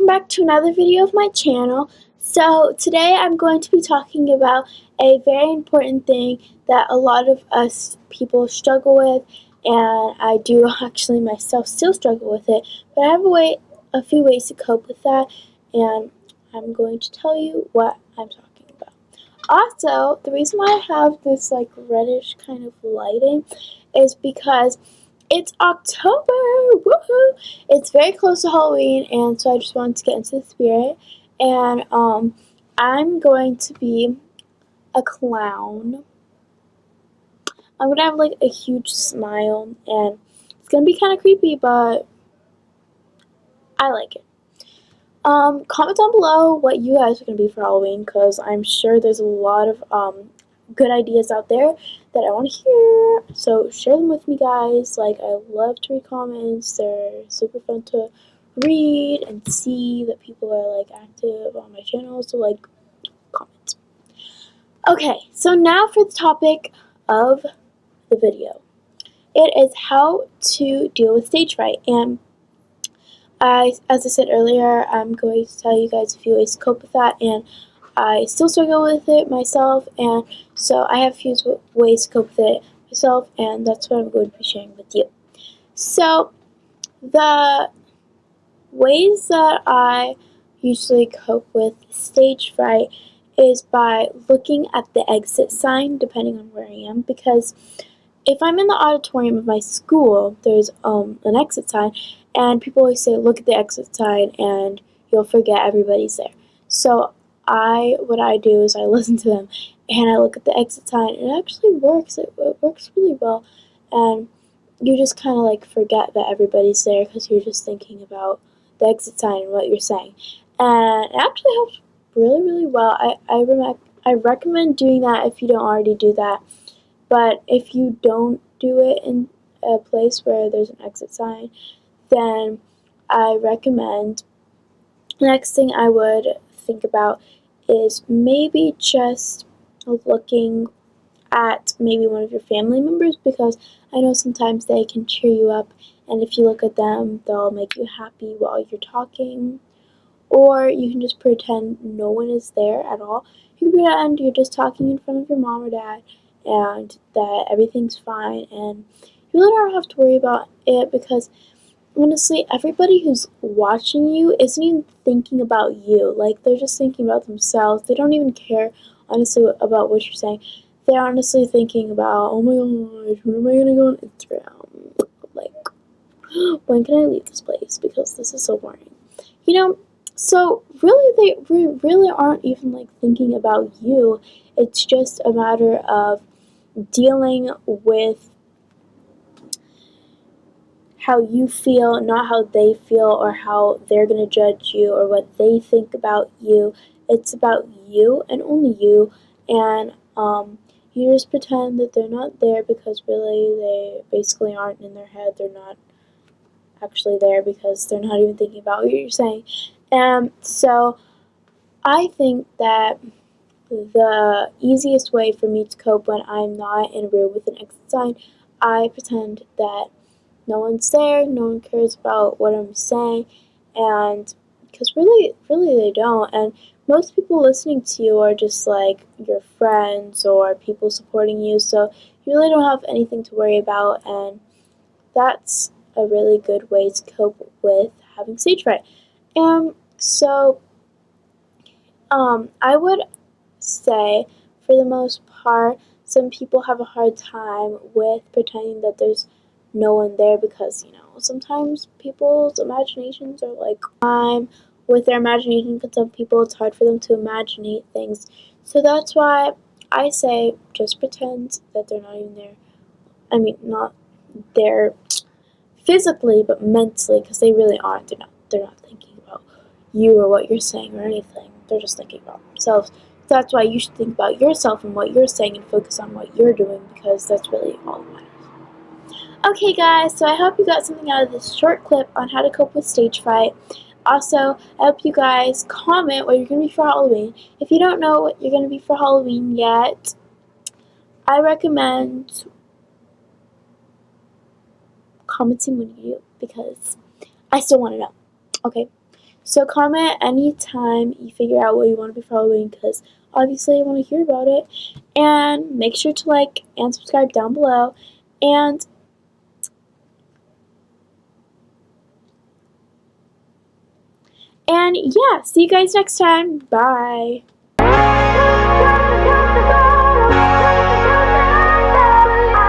welcome back to another video of my channel. So today I'm going to be talking about a very important thing that a lot of us people struggle with, and I do actually myself still struggle with it, but I have a few ways to cope with that, and I'm going to tell you what I'm talking about. Also, the reason why I have this like reddish kind of lighting is because it's October! Woohoo! It's very close to Halloween, and so I just wanted to get into the spirit. And I'm going to be a clown. I'm gonna have like a huge smile, and it's gonna be kind of creepy, but I like it. Comment down below what you guys are gonna be for Halloween, because I'm sure there's a lot of good ideas out there that I want to hear. So share them with me, guys. Like, I love to read comments. They're super fun to read and see that people are like active on my channel. So like, comment. Okay, so now for the topic of the video. It is how to deal with stage fright. And as I said earlier, I'm going to tell you guys a few ways to cope with that, and I still struggle with it myself, and so I have a few ways to cope with it myself, and that's what I'm going to be sharing with you. So, the ways that I usually cope with stage fright is by looking at the exit sign, depending on where I am, because if I'm in the auditorium of my school, there's an exit sign, and people always say, look at the exit sign, and you'll forget everybody's there. So what I do is I listen to them, and I look at the exit sign, and it actually works. It works really well, and you just kind of like forget that everybody's there because you're just thinking about the exit sign and what you're saying, and it actually helps really, really well. I recommend doing that if you don't already do that. But if you don't do it in a place where there's an exit sign, then I recommend the next thing I would think about is maybe just looking at maybe one of your family members, because I know sometimes they can cheer you up, and if you look at them, they'll make you happy while you're talking. Or you can just pretend no one is there at all. You can pretend you're just talking in front of your mom or dad, and that everything's fine, and you really don't have to worry about it, because honestly, everybody who's watching you isn't even thinking about you. Like, they're just thinking about themselves. They don't even care, honestly, about what you're saying. They're honestly thinking about, oh my gosh, when am I gonna go on Instagram? Like, when can I leave this place? Because this is so boring. So really, they really aren't even like thinking about you. It's just a matter of dealing with how you feel, not how they feel, or how they're going to judge you, or what they think about you. It's about you and only you, and you just pretend that they're not there, because really they basically aren't in their head. They're not actually there, because they're not even thinking about what you're saying. And so I think that the easiest way for me to cope when I'm not in a room with an exit sign, I pretend that no one's there, no one cares about what I'm saying, and because really they don't, and most people listening to you are just like your friends or people supporting you, so you really don't have anything to worry about, and that's a really good way to cope with having stage fright. And so I would say, for the most part, some people have a hard time with pretending that there's no one there, because, sometimes people's imaginations are like, with their imagination, because some people, it's hard for them to imagine things. So that's why I say just pretend that they're not even there. I mean, not there physically, but mentally, because they really aren't. They're not thinking about you or what you're saying or anything. They're just thinking about themselves. That's why you should think about yourself and what you're saying, and focus on what you're doing, because that's really all that matters. Okay, guys, so I hope you got something out of this short clip on how to cope with stage fright. Also, I hope you guys comment what you're going to be for Halloween. If you don't know what you're going to be for Halloween yet, I recommend commenting when you do, because I still want to know. Okay, So comment anytime you figure out what you want to be following, because obviously I want to hear about it. And make sure to like and subscribe down below. And yeah, see you guys next time. Bye.